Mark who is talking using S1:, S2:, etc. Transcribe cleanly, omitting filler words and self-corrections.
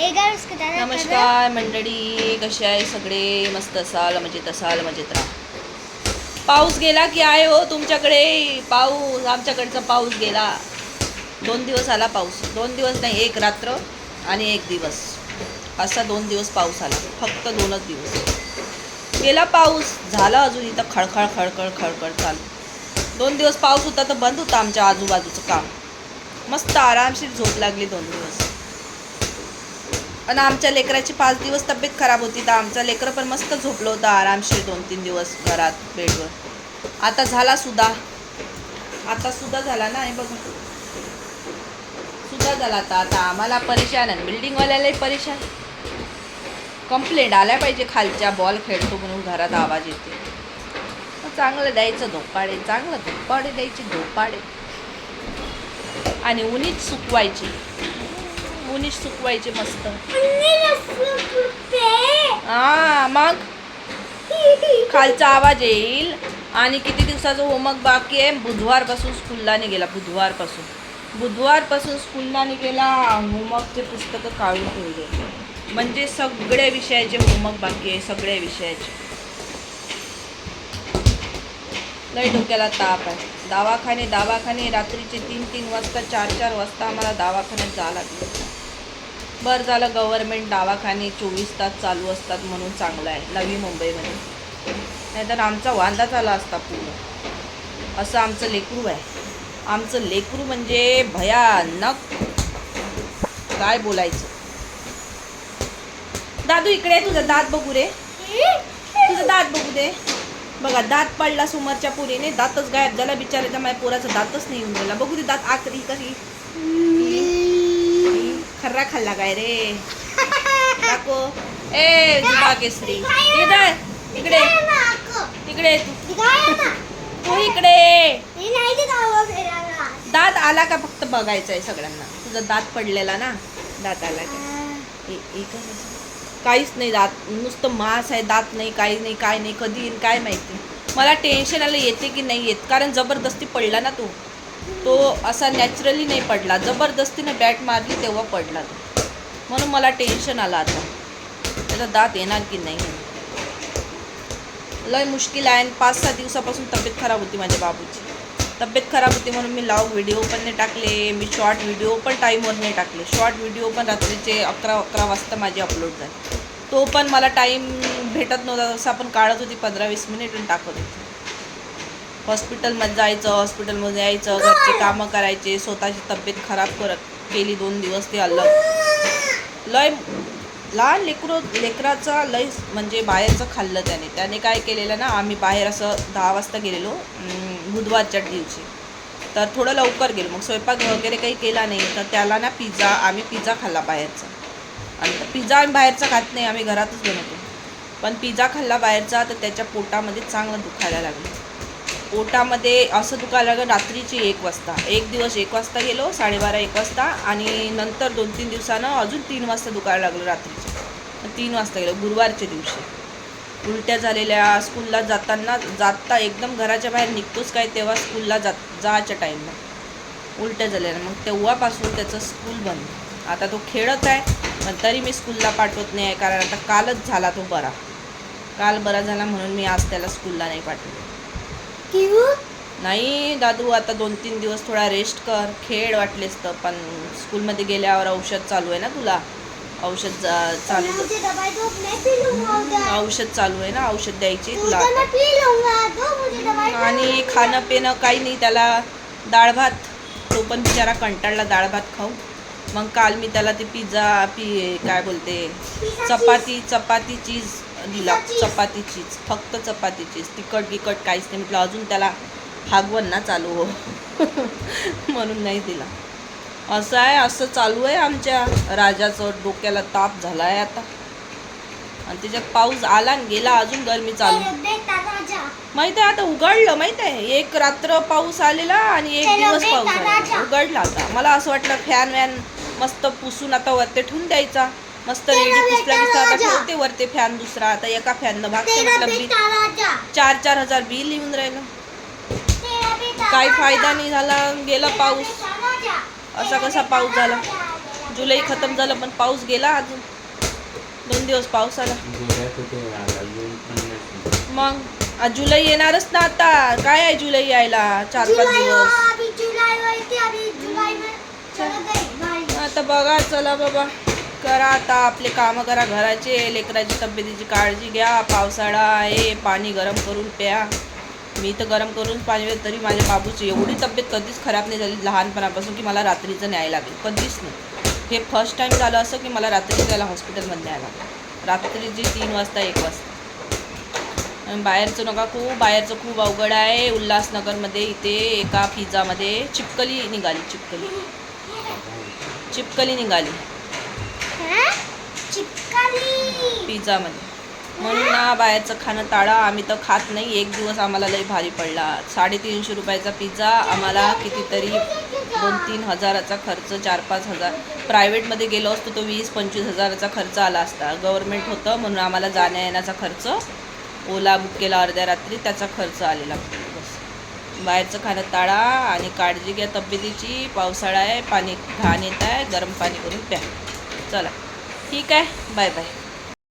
S1: नमस्कार मंडळी, कसे आहे सगळे? मस्त असाल, मजेत राहा. पाऊस गेला की आहे हो तुमच्याकडे? पाऊस, आमच्याकडचा पाऊस गेला. 2 दिवस आला पाऊस. 2 दिवस नाही, एक रात्र आणि एक दिवस, असा 2 दिवस पाऊस आला. फक्त 2च दिवस गेला पाऊस. झाला अजून इथं खळखळ खळखळ खळखळ चालू. 2 दिवस पाऊस होता तर बंद होता आमच्या आजूबाजूचं काम. मस्त आरामशीर झोप लागली 2 दिवस. आणि आमच्या लेकराची 5 दिवस तब्येत खराब होती, तर आमचा लेकरं पण मस्त झोपलं होतं आरामशीर 2-3 दिवस घरात बेडवर. आता सुद्धा झाला ना, हे बघा सुद्धा झाला. आता आम्हाला परेशान आहे, बिल्डिंगवाल्यालाही परेशान. कंप्लेंट आल्या पाहिजे खालच्या, बॉल खेळतो म्हणून घरात आवाज येते. चांगलं द्यायचं धोपाडे, द्यायचे धोपाडे. आणि उन्हीच सुकवायचे मस्त. मग खालचा आवाज येईल. आणि किती दिवसाचं होमवर्क बाकी आहे? बुधवारपासून स्कूलला नाही गेला. बुधवारपासून स्कूलला नाही गेला. होमवर्कचे पुस्तकं काढून ठेवले. म्हणजे सगळ्या विषयाचे होमवर्क बाकी आहे, सगळ्या विषयाचे. लई डोक्याला ताप आहे. दवाखाने रात्रीचे 3-3 वाजता 4-4 वाजता आम्हाला दवाखान्यात जावं लागलं. बरं झालं गव्हर्नमेंट दवाखाने 24 तास चालू असतात म्हणून चांगलं आहे नवी मुंबईमध्ये. नाहीतर आमचा वांदा झाला असता पूर्ण. असं आमचं लेकरू आहे. आमचं लेकरू म्हणजे भयानक, काय बोलायचं. दादू इकडे, तुझा दात बघू रे. तुझा दात बघू दे. बघा, दात पडला समोरच्या पुरीने, दातच गायब झाला बिचाराच्या. माझ्या पोराचा दातच नाही येऊन गेला. बघू दे दात आकरी कशी. खर्रा खाल्ला काय रे? दाखव. जुबा केसरी इकडे तू इकडे. दात आला का फक्त बघायचं आहे सगळ्यांना. तुझा दात पडलेला ना, दात आला का? काहीच नाही, दात नुसतं मांस आहे, दात नाही, काही नाही, काय नाही. कधी येईल काय माहिती. मला टेन्शन आलं येते की नाही येत, कारण जबरदस्ती पडला ना तो असा नॅचरली नाही पडला. जबरदस्तीने बॅट मारली तेव्हा पडला तो, म्हणून मला टेन्शन आलं आता त्याचा दात येणार की नाही. लय मुश्किल आहे. 5-6 दिवसापासून तब्येत खराब होती माझ्या बाबूची. तब्येत खराब होती म्हणून मी लॉग व्हिडिओ पण नाही टाकले. मी शॉर्ट व्हिडिओ पण टाईमवर नाही टाकले. शॉर्ट व्हिडिओ पण रात्रीचे 11 वाजता माझे अपलोड झाले. तो पण मला टाईम भेटत नव्हता, तसं आपण काढत होती 15-20 मिनिट आणि टाकत होती. हॉस्पिटलमध्ये जायचं, हॉस्पिटलमध्ये यायचं, घरचे कामं करायचे, स्वतःची तब्येत खराब केली 2 दिवस. ते लय लहान लेकराचा लय म्हणजे बाहेरचं खाल्लं त्याने काय केलेलं ना, आम्ही बाहेर असं 10 वाजता गेलेलो बुधवारच्या दिवशी. तर थोडं लवकर गेलो, मग स्वयंपाक वगैरे काही केला नाही. तर त्याला ना आम्ही पिझ्झा खाल्ला बाहेरचा. आणि पिझ्झा आम्ही बाहेरचा खात नाही, आम्ही घरातच बनवतो. पण पिझ्झा खाल्ला बाहेरचा, तर त्याच्या पोटामध्ये चांगलं दुखायला लागलं. पोटामध्ये असं दुखायला लागलं रात्रीची 1 वाजता. एक दिवस 1 वाजता गेलो, 12:30-1 वाजता. आणि नंतर 2-3 दिवसानं अजून 3 वाजता दुखायला लागलं रात्रीचे. 3 वाजता गेलो गुरुवारच्या दिवशी. उलट्या झालेल्या. स्कूलला जाता एकदम घराच्या बाहेर निघतोच काय तेव्हा स्कूलला जायच्या टाईमला उलट्या झालेल्या. मग तेव्हापासून त्याचं स्कूल बंद. आता तो खेळत आहे, पण तरी मी स्कूलला पाठवत नाही आहे, कारण आता कालच झाला तो बरा. काल बरा झाला म्हणून मी आज त्याला स्कूलला नाही पाठवलं. नाही दादू, आता 2-3 दिवस थोडा रेस्ट कर, खेळ वाटलेस तर. पण स्कूलमध्ये गेल्यावर औषध चालू आहे ना तुला. औषध चालू आहे ना, औषध द्यायची तुला. आणि खाणं पिणं काही नाही त्याला. डाळ भात, तो पण बिचारा कंटाळला डाळ भात खाऊ. मग काल मी त्याला ते काय बोलते चपाती चीज दिला. चपाती चीज, फक्त चपाती चीज. तिखट काहीच नाही. म्हटलं अजून त्याला भागवण ना चालू हो म्हणून नाही दिला. असं चालू आहे आमच्या राजाचं. डोक्याला ताप झाला आहे आता. आणि त्याच्यात पाऊस आला आणि गेला, अजून गरमी चालू. माहित आहे आता उघडलं, माहित आहे. 1 रात्र पाऊस आलेला आणि 1 दिवस पाऊस आलेला. उघडला आता. मला असं वाटलं फॅन मस्त पुसून आता वरती ठेवून द्यायचा. मस्त रेडी पुसला आता ठेवते वरती फॅन दुसरा. आता एका फॅननं भागते. म्हटलं 4-4 हजार बिल येऊन राहिलं. काही फायदा नाही झाला, गेला पाऊस. असा कसा पाऊस झाला. जुलै खतम झालं पण पाऊस गेला अजून 2 दिवस पाऊस आला. मग आज जुलै येणारच ना आता. काय आहे जुलै यायला 4-5 दिवस. आता बघा चला बाबा करा आता आपले कामं करा घराचे. लेकराची तब्येतीची काळजी घ्या. पावसाळा आहे पाणी गरम करून प्या. मी तर गरम करून पाणी तरी माझ्या बाबूची एवढी तब्येत कधीच खराब नाही झाली लहानपणापासून की मला रात्रीचं न्यायला लागेल. कधीच नाही. हे फर्स्ट टाईम झालं असं की मला रात्री त्याला हॉस्पिटलमध्ये न्यायला लागेल. रात्रीची 3 वाजता 1 वाजता. बाहेरचं नका खूप. बाहेरचं खूप अवघड आहे. उल्हासनगरमध्ये इथे एका पिझ्झामध्ये चिपकली निघाली. चिपकली निघाली पिझ्झामध्ये. म्हणून ना बाहेरचं खाणं टाळा. आम्ही तर खात नाही. एक दिवस आम्हाला लई भारी पडला. 350 रुपयाचा पिझ्झा आम्हाला कितीतरी 2-3 हजाराचा खर्च, 4-5 हजार. प्रायव्हेटमध्ये गेलो असतो तो 20-25 हजाराचा खर्च आला असता. गव्हर्नमेंट होतं म्हणून आम्हाला जाण्या येण्याचा खर्च, ओला बुक केला अर्ध्या रात्री त्याचा खर्च आलेला. बस बाहेरचं खाणं टाळा आणि काळजी घ्या तब्येतीची. पावसाळा आहे पाणी घाण येत आहे. गरम पाणी करून प्या. चला ठीक आहे. Bye bye.